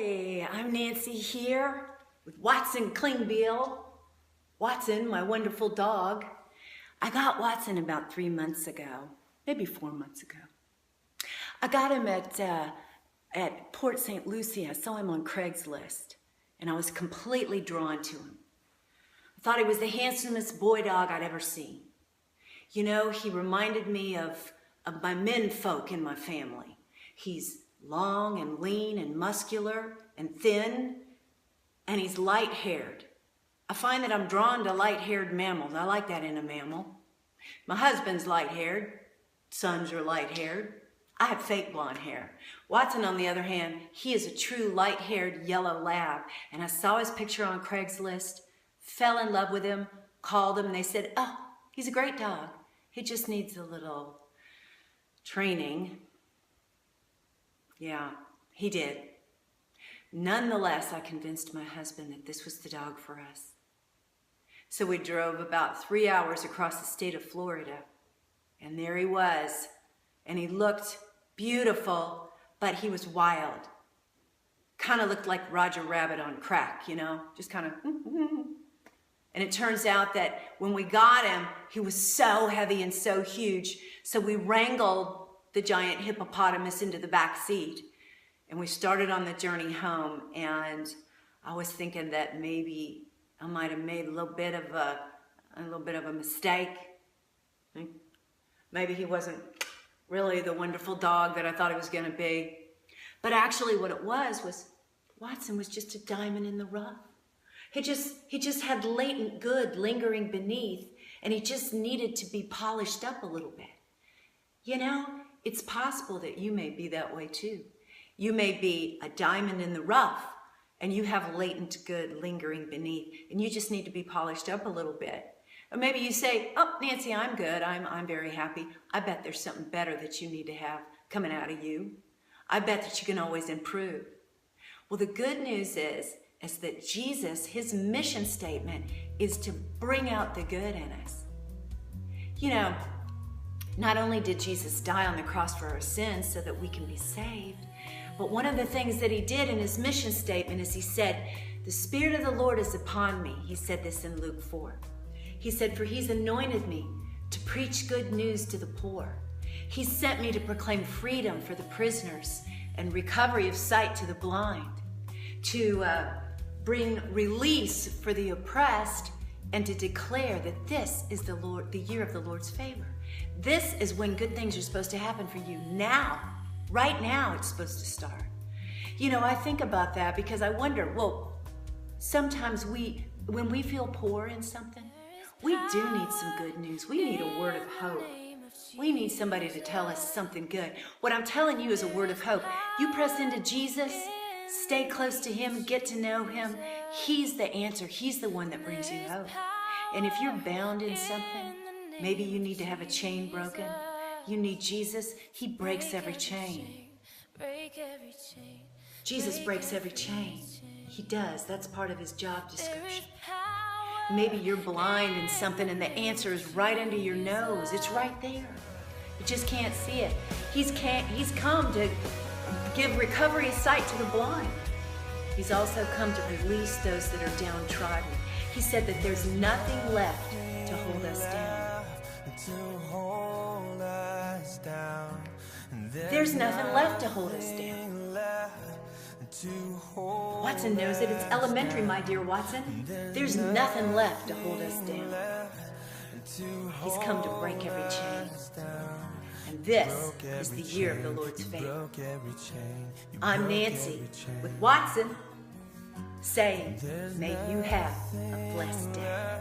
Hi, I'm Nancy here with Watson Klingbeil. Watson, my wonderful dog. I got Watson about 3 months ago, maybe 4 months ago. I got him at Port St. Lucie. I saw him on Craigslist, and I was completely drawn to him. I thought he was the handsomest boy dog I'd ever seen. You know, he reminded me of my men folk in my family. He's long and lean and muscular and thin, and he's light-haired. I find that I'm drawn to light-haired mammals. I like that in a mammal. My husband's light-haired. Sons are light-haired. I have fake blonde hair. Watson, on the other hand, he is a true light-haired yellow lab, and I saw his picture on Craigslist, fell in love with him, called him, and they said, "Oh, he's a great dog. He just needs a little training." Yeah, he did. Nonetheless, I convinced my husband that this was the dog for us. So we drove about 3 hours across the state of Florida, and there he was. And he looked beautiful, but he was wild. Kind of looked like Roger Rabbit on crack, you know, just kind of. And it turns out that when we got him, he was so heavy and so huge, so we wrangled the giant hippopotamus into the back seat, and we started on the journey home. And I was thinking that maybe I might have made a little bit of a mistake. Maybe he wasn't really the wonderful dog that I thought he was going to be. But actually, what it was Watson was just a diamond in the rough. He just had latent good lingering beneath, and he just needed to be polished up a little bit. You know, it's possible that you may be that way too. You may be a diamond in the rough, and you have latent good lingering beneath, and you just need to be polished up a little bit. Or maybe you say, "Oh, Nancy, I'm good. I'm very happy." I bet there's something better that you need to have coming out of you. I bet that you can always improve. Well, the good news is that Jesus, his mission statement is to bring out the good in us. You know, not only did Jesus die on the cross for our sins so that we can be saved, but one of the things that he did in his mission statement is he said, "The Spirit of the Lord is upon me." He said this in Luke 4. He said, "For he's anointed me to preach good news to the poor. He sent me to proclaim freedom for the prisoners and recovery of sight to the blind, to bring release for the oppressed, and to declare that this is the year of the Lord's favor." This is when good things are supposed to happen for you now. Right now it's supposed to start. You know, I think about that because I wonder, well, sometimes when we feel poor in something, we do need some good news. We need a word of hope. We need somebody to tell us something good. What I'm telling you is a word of hope. You press into Jesus, stay close to him, get to know him. He's the answer. He's the one that brings you hope. And if you're bound in something, maybe you need to have a chain broken. You need Jesus. He breaks every chain. Jesus breaks every chain. He does. That's part of his job description. Maybe you're blind in something and the answer is right under your nose. It's right there. You just can't see it. He's come to give recovery of sight to the blind. He's also come to release those that are downtrodden. He said that there's nothing left to hold us down. There's nothing left to hold us down. Watson knows it. It's elementary, my dear Watson. There's nothing left to hold us down. He's come to break every chain. And this is the year of the Lord's favor. I'm Nancy with Watson saying, may you have a blessed day.